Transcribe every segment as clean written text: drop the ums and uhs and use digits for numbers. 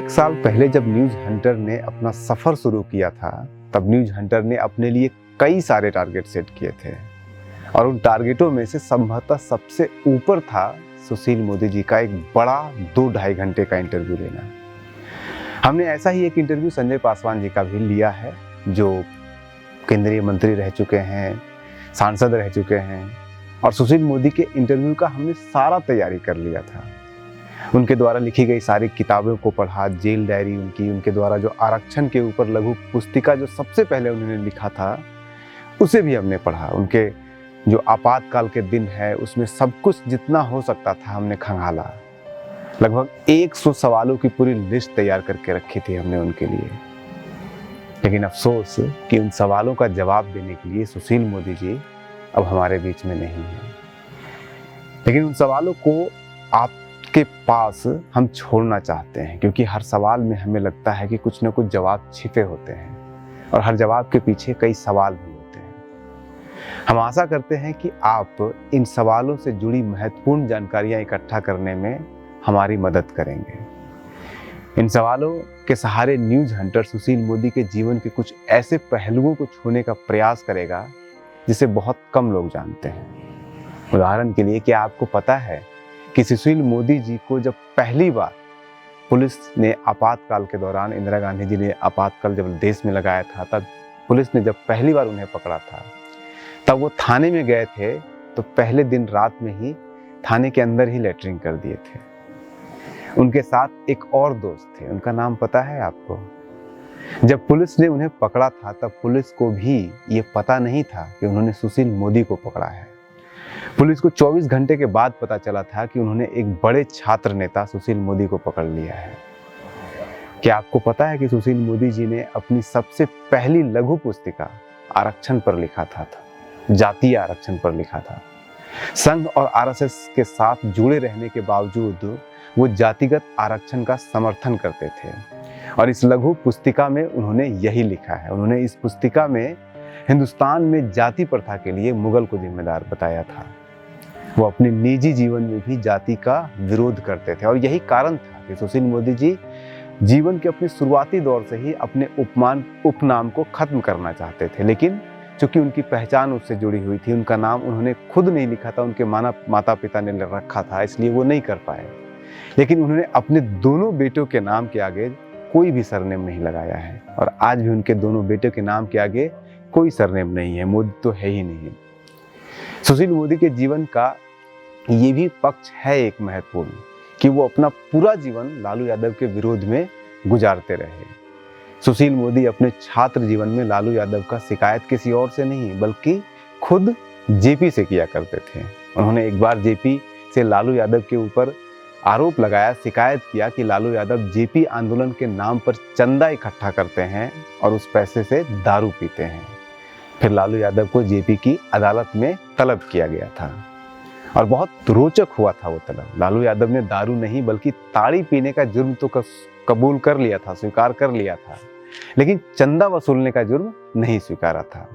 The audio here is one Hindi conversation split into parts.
एक साल पहले जब न्यूज हंटर ने अपना सफर शुरू किया था, तब न्यूज हंटर ने अपने लिए कई सारे टारगेट सेट किए थे और उन टारगेटों में से संभवतः सबसे ऊपर था सुशील मोदी जी का एक बड़ा 2-2.5 घंटे का इंटरव्यू लेना। हमने ऐसा ही एक इंटरव्यू संजय पासवान जी का भी लिया है, जो केंद्रीय मंत्री रह चुके हैं, सांसद रह चुके हैं, और सुशील मोदी के इंटरव्यू का हमने सारा तैयारी कर लिया था। उनके द्वारा लिखी गई सारी किताबों को पढ़ा, जेल डायरी उनके द्वारा जो आरक्षण के ऊपर लघु पुस्तिका जो सबसे पहले उन्होंने लिखा था उसे भी हमने पढ़ा। उनके जो आपातकाल के दिन है उसमें सब कुछ जितना हो सकता था हमने खंगाला। लगभग 100 सवालों की पूरी लिस्ट तैयार करके रखी थी हमने उनके लिए। लेकिन अफसोस कि उन सवालों का जवाब देने के लिए सुशील मोदी जी अब हमारे बीच में नहीं है। लेकिन उन सवालों को आपके पास हम छोड़ना चाहते हैं, क्योंकि हर सवाल में हमें लगता है कि कुछ न कुछ जवाब छिपे होते हैं और हर जवाब के पीछे कई सवाल भी होते हैं। हम आशा करते हैं कि आप इन सवालों से जुड़ी महत्वपूर्ण जानकारियां इकट्ठा करने में हमारी मदद करेंगे। इन सवालों के सहारे न्यूज हंटर सुशील मोदी के जीवन के कुछ ऐसे पहलुओं को छूने का प्रयास करेगा जिसे बहुत कम लोग जानते हैं। उदाहरण के लिए, क्या आपको पता है कि सुशील मोदी जी को जब पहली बार पुलिस ने आपातकाल के दौरान, इंदिरा गांधी जी ने आपातकाल जब देश में लगाया था, तब पुलिस ने जब पहली बार उन्हें पकड़ा था, तब वो थाने में गए थे तो पहले दिन रात में ही थाने के अंदर ही लेटरिन कर दिए थे। उनके साथ एक और दोस्त थे, उनका नाम पता है आपको? जब पुलिस ने उन्हें पकड़ा था तब पुलिस को भी ये पता नहीं था कि उन्होंने सुशील मोदी को पकड़ा है। पुलिस को 24 घंटे के बाद पता चला था कि उन्होंने एक बड़े छात्र नेता सुशील मोदी को पकड़ लिया है। क्या आपको पता है कि सुशील मोदी जी ने अपनी सबसे पहली लघु पुस्तिका आरक्षण पर लिखा था, जातीय आरक्षण पर लिखा था। संघ और आरएसएस के साथ जुड़े रहने के बावजूद वो जातिगत आरक्षण का समर्थन करते थे और इस लघु पुस्तिका में उन्होंने यही लिखा है। उन्होंने इस पुस्तिका में हिंदुस्तान में जाति प्रथा के लिए मुगल को जिम्मेदार बताया था। वो अपने निजी जीवन में भी जाति का विरोध करते थे और यही कारण था कि सुशील मोदी जी जीवन के अपने शुरुआती दौर से ही अपने उपनाम को खत्म करना चाहते थे। लेकिन चूंकि उनकी पहचान उससे जुड़ी हुई थी, उनका नाम उन्होंने खुद नहीं लिखा था, उनके माता पिता ने रखा था, इसलिए वो नहीं कर पाए। लेकिन उन्होंने अपने दोनों बेटों के नाम के आगे कोई भी सरनेम नहीं लगाया है और आज भी उनके दोनों बेटों के नाम के आगे कोई सरनेम नहीं है, मोदी तो है ही नहीं। सुशील मोदी के जीवन का ये भी पक्ष है एक महत्वपूर्ण, कि वो अपना पूरा जीवन लालू यादव के विरोध में गुजारते रहे। सुशील मोदी अपने छात्र जीवन में लालू यादव का शिकायत किसी और से नहीं बल्कि खुद जेपी से किया करते थे। उन्होंने एक बार जेपी से लालू यादव के ऊपर आरोप लगाया, शिकायत किया कि लालू यादव जेपी आंदोलन के नाम पर चंदा इकट्ठा करते हैं और उस पैसे से दारू पीते हैं। फिर लालू यादव को जेपी की अदालत में तलब किया गया था और बहुत रोचक हुआ था वो तलब। लालू यादव ने दारू नहीं बल्कि ताड़ी पीने का जुर्म तो कबूल कर लिया था, स्वीकार कर लिया था, लेकिन चंदा वसूलने का जुर्म नहीं स्वीकारा था।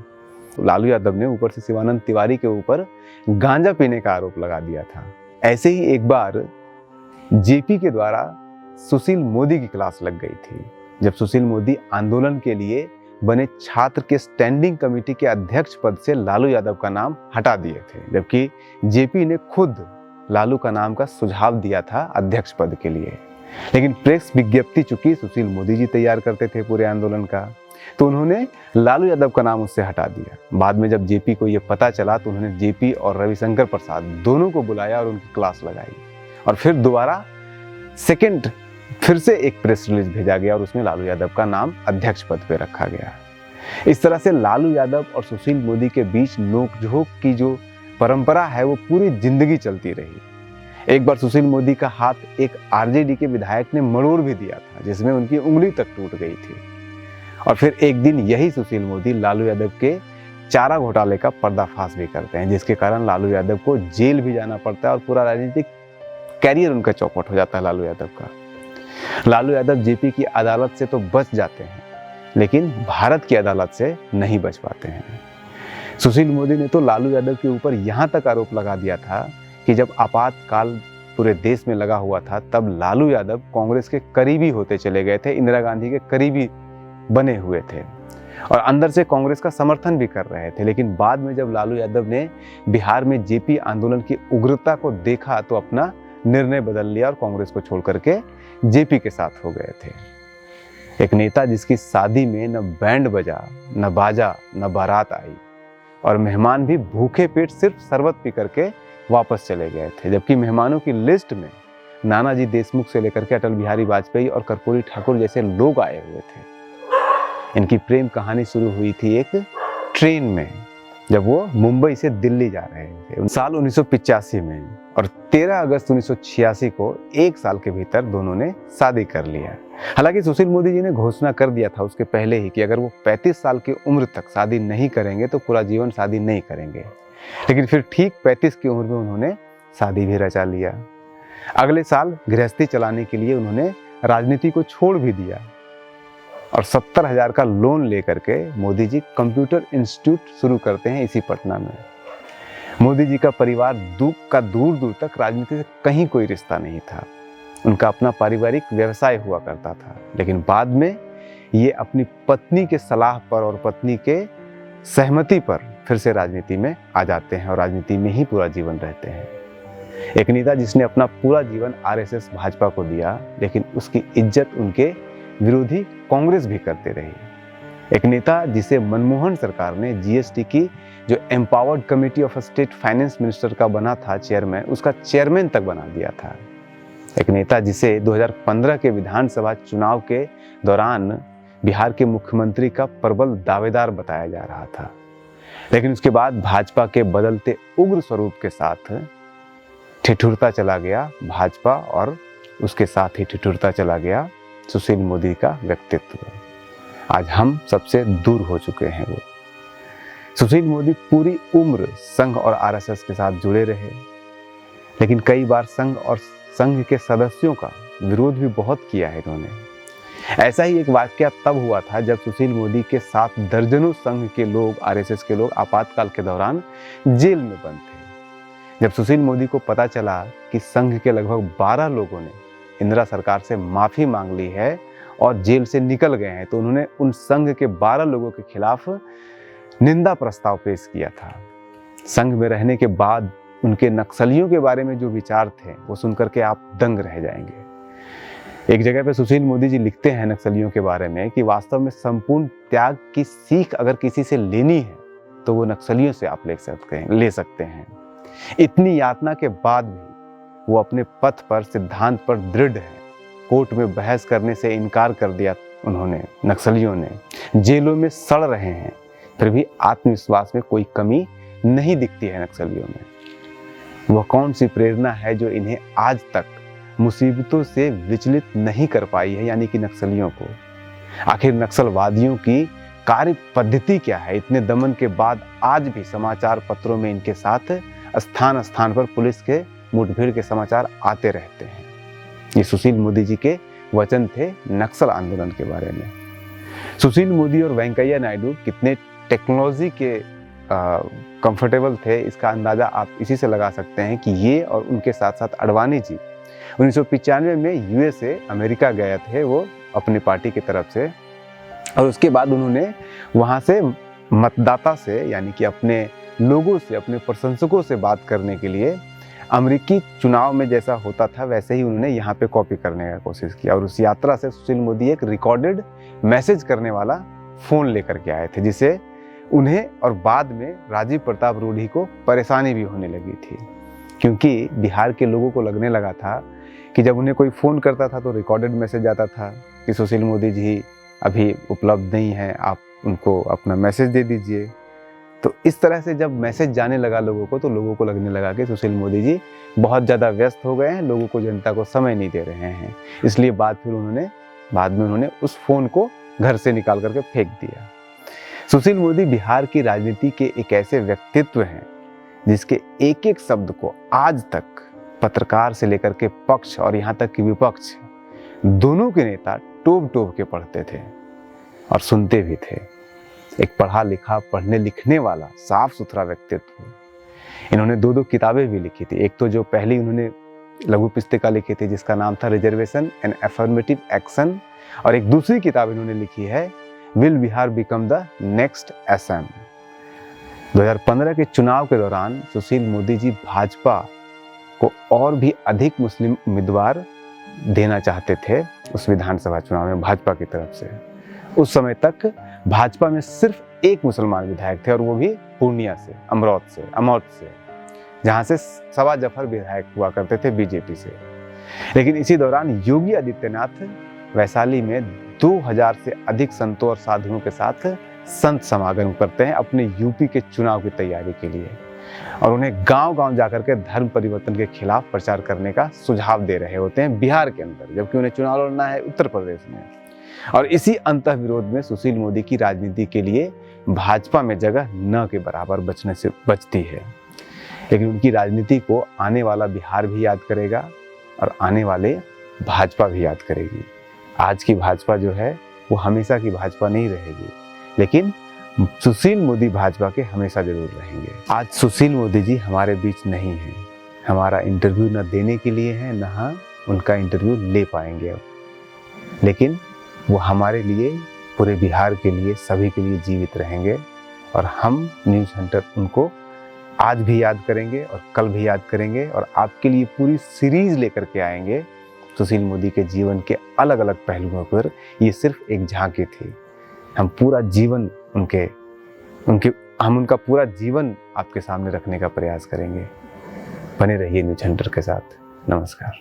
लालू यादव ने ऊपर से शिवानंद तिवारी के ऊपर गांजा पीने का आरोप लगा दिया था। ऐसे ही एक बार जेपी के द्वारा सुशील मोदी की क्लास लग गई थी, जब सुशील मोदी आंदोलन के लिए बने छात्र के स्टैंडिंग कमेटी के अध्यक्ष पद से लालू यादव का नाम हटा दिए थे, जबकि जेपी ने खुद लालू का नाम का सुझाव दिया था अध्यक्ष पद के लिए। लेकिन प्रेस विज्ञप्ति चूंकि सुशील मोदी जी तैयार करते थे पूरे आंदोलन का, तो उन्होंने लालू यादव का नाम उससे हटा दिया। बाद में जब जेपी को यह पता चला तो उन्होंने जेपी और रविशंकर प्रसाद दोनों को बुलाया और उनकी क्लास लगाई और फिर दोबारा फिर से एक प्रेस रिलीज भेजा गया और उसमें लालू यादव का नाम अध्यक्ष पद पे रखा गया। इस तरह से लालू यादव और सुशील मोदी के बीच नोकझोंक की जो परंपरा है वो पूरी जिंदगी चलती रही। एक बार सुशील मोदी का हाथ एक आरजेडी के विधायक ने मरोड़ भी दिया था, जिसमें उनकी उंगली तक टूट गई थी। और फिर एक दिन यही सुशील मोदी लालू यादव के चारा घोटाले का पर्दाफाश भी करते हैं, जिसके कारण लालू यादव को जेल भी जाना पड़ता है और पूरा राजनीतिक कैरियर उनका चौपट हो जाता है लालू यादव का। लालू यादव जेपी की अदालत से तो बच जाते हैं, लेकिन भारत की अदालत से नहीं बच पाते हैं। सुशील मोदी ने तो लालू यादव के ऊपर यहाँ तक आरोप लगा दिया था कि जब आपातकाल पूरे देश में लगा हुआ था, तब लालू यादव कांग्रेस के करीबी होते चले गए थे, इंदिरा गांधी के करीबी बने हुए थे और अंदर से कांग्रेस का समर्थन भी कर रहे थे। लेकिन बाद में जब लालू यादव ने बिहार में जेपी आंदोलन की उग्रता को देखा तो अपना निर्णय बदल लिया और कांग्रेस को छोड़ करके जेपी के साथ हो गए थे। एक नेता जिसकी शादी में न बैंड बजा, न बाजा, न बारात आई और मेहमान भी भूखे पेट सिर्फ शरबत पी करके वापस चले गए थे, जबकि मेहमानों की लिस्ट में नानाजी देशमुख से लेकर के अटल बिहारी वाजपेयी और कर्पूरी ठाकुर जैसे लोग आए हुए थे। इनकी प्रेम कहानी शुरू हुई थी एक ट्रेन में, जब वो मुंबई से दिल्ली जा रहे थे साल 1985 में, और 13 अगस्त 1986 को एक साल के भीतर दोनों ने शादी कर लिया। हालांकि सुशील मोदी जी ने घोषणा कर दिया था उसके पहले ही कि अगर वो 35 साल की उम्र तक शादी नहीं करेंगे तो पूरा जीवन शादी नहीं करेंगे, लेकिन फिर ठीक 35 की उम्र में उन्होंने शादी भी रचा लिया। अगले साल गृहस्थी चलाने के लिए उन्होंने राजनीति को छोड़ भी दिया और 70,000 का लोन लेकर के मोदी जी कंप्यूटर इंस्टीट्यूट शुरू करते हैं इसी पटना में। मोदी जी का परिवार दूर दूर तक राजनीति से कहीं कोई रिश्ता नहीं था, उनका अपना पारिवारिक व्यवसाय हुआ करता था। लेकिन बाद में ये अपनी पत्नी के सलाह पर और पत्नी के सहमति पर फिर से राजनीति में आ जाते हैं और राजनीति में ही पूरा जीवन रहते हैं। एक नेता जिसने अपना पूरा जीवन आरएसएस भाजपा को दिया, लेकिन उसकी इज्जत उनके विरोधी कांग्रेस भी करते रही। एक नेता जिसे मनमोहन सरकार ने जीएसटी की जो empowered committee of state finance minister का बना था चेयरमैन, उसका चेयरमैन तक बना दिया था। एक नेता जिसे 2015 के विधानसभा चुनाव के दौरान बिहार के मुख्यमंत्री का प्रबल दावेदार बताया जा रहा था, लेकिन उसके बाद भाजपा के बदलते उग्र स्वरूप के साथ ठिठुरता चला गया भाजपा और उसके साथ ही ठिठुरता चला गया सुशील मोदी का व्यक्तित्व। आज हम सबसे दूर हो चुके हैं वो। सुशील मोदी पूरी उम्र संघ और आरएसएस के साथ जुड़े रहे, लेकिन कई बार संघ और संघ के सदस्यों का विरोध भी बहुत किया है इन्होंने। ऐसा ही एक वाकया तब हुआ था जब सुशील मोदी के साथ दर्जनों संघ के लोग, आरएसएस के लोग आपातकाल के दौरान जेल में बंद थे। जब सुशील मोदी को पता चला कि संघ के लगभग 12 लोगों ने इंदिरा सरकार से माफी मांग ली है और जेल से निकल गए हैं, तो उन्होंने उन संघ के 12 लोगों के खिलाफ निंदा प्रस्ताव पेश किया था। संघ में रहने के बाद उनके नक्सलियों के बारे में जो विचार थे वो सुनकर के आप दंग रह जाएंगे। एक जगह पे सुशील मोदी जी लिखते हैं नक्सलियों के बारे में कि वास्तव में संपूर्ण त्याग की सीख अगर किसी से लेनी है तो वो नक्सलियों से आप ले सकते हैं। इतनी यातना के बाद भी वो अपने पथ पर, सिद्धांत पर दृढ़ है। कोर्ट में बहस करने से इनकार कर दिया उन्होंने, नक्सलियों ने जेलों में सड़ रहे हैं, फिर भी आत्मविश्वास में कोई कमी नहीं दिखती है नक्सलियों में। वह कौन सी प्रेरणा है जो इन्हें आज तक मुसीबतों से विचलित नहीं कर पाई है, यानी कि नक्सलियों को। आखिर नक्सलवादियों की कार्य पद्धति क्या है? इतने दमन के बाद आज भी समाचार पत्रों में इनके साथ स्थान स्थान पर पुलिस के मुठभेड़ के समाचार आते रहते हैं। ये सुशील मोदी जी के वचन थे नक्सल आंदोलन के बारे में। सुशील मोदी और वेंकैया नायडू कितने टेक्नोलॉजी के कंफर्टेबल थे, इसका अंदाजा आप इसी से लगा सकते हैं कि ये और उनके साथ साथ अडवाणी जी 1995 में यूएसए, अमेरिका गए थे वो अपनी पार्टी की तरफ से, और उसके बाद उन्होंने वहाँ से मतदाता से, यानी कि अपने लोगों से, अपने प्रशंसकों से बात करने के लिए अमेरिकी चुनाव में जैसा होता था वैसे ही उन्होंने यहाँ पे कॉपी करने का कोशिश किया। और उस यात्रा से सुशील मोदी एक रिकॉर्डेड मैसेज करने वाला फ़ोन लेकर के आए थे, जिसे उन्हें और बाद में राजीव प्रताप रूडी को परेशानी भी होने लगी थी, क्योंकि बिहार के लोगों को लगने लगा था कि जब उन्हें कोई फ़ोन करता था तो रिकॉर्डेड मैसेज आता था कि सुशील मोदी जी अभी उपलब्ध नहीं है, आप उनको अपना मैसेज दे दीजिए। तो इस तरह से जब मैसेज जाने लगा लोगों को, तो लोगों को लगने लगा कि सुशील मोदी जी बहुत ज़्यादा व्यस्त हो गए हैं, लोगों को, जनता को समय नहीं दे रहे हैं। इसलिए बाद में उन्होंने उस फ़ोन को घर से निकाल करके फेंक दिया। सुशील मोदी बिहार की राजनीति के एक ऐसे व्यक्तित्व हैं जिसके एक एक शब्द को आज तक पत्रकार से लेकर के पक्ष और यहाँ तक कि विपक्ष दोनों के नेता टोब टोब के पढ़ते थे और सुनते भी थे। एक पढ़ा लिखा, पढ़ने लिखने वाला, साफ सुथरा व्यक्तित्व। इन्होंने 2 किताबें भी लिखी थी। एक तो जो पहली उन्होंने लघु पुस्तिका लिखी थी जिसका नाम था रिजर्वेशन एंड अफर्मेटिव एक्शन, और एक दूसरी किताब इन्होंने लिखी है will Bihar become the next Assam. 2015 के चुनाव के दौरान सुशील मोदी जी भाजपा को और भी अधिक मुस्लिम उम्मीदवार देना चाहते थे उस विधानसभा चुनाव में भाजपा की तरफ से। उस समय तक भाजपा में सिर्फ एक मुसलमान विधायक थे और वो भी पूर्णिया से, अमौद से, जहां से सवा जफर विधायक हुआ करते थे बीजेपी से। लेकिन इसी दौरान योगी आदित्यनाथ वैशाली में 2000 से अधिक संतों और साधुओं के साथ संत समागम करते हैं अपने यूपी के चुनाव की तैयारी के लिए, और उन्हें गांव-गांव जाकर के धर्म परिवर्तन के खिलाफ प्रचार करने का सुझाव दे रहे होते हैं बिहार के अंदर, जबकि उन्हें चुनाव लड़ना है उत्तर प्रदेश में। और इसी अंतःविरोध में सुशील मोदी की राजनीति के लिए भाजपा में जगह न के बराबर बचने से बचती है। लेकिन उनकी राजनीति को आने वाला बिहार भी याद करेगा और आने वाले भाजपा भी याद करेगी। आज की भाजपा जो है वो हमेशा की भाजपा नहीं रहेगी, लेकिन सुशील मोदी भाजपा के हमेशा जरूर रहेंगे। आज सुशील मोदी जी हमारे बीच नहीं हैं, हमारा इंटरव्यू न देने के लिए है, न उनका इंटरव्यू ले पाएंगे अब, लेकिन वो हमारे लिए, पूरे बिहार के लिए, सभी के लिए जीवित रहेंगे। और हम न्यूज़ हंटर उनको आज भी याद करेंगे और कल भी याद करेंगे, और आपके लिए पूरी सीरीज लेकर के आएंगे सुशील मोदी के जीवन के अलग अलग पहलुओं पर। ये सिर्फ एक झांकी थी, हम पूरा जीवन हम उनका पूरा जीवन आपके सामने रखने का प्रयास करेंगे। बने रहिए न्यूज़ हंटर के साथ। नमस्कार।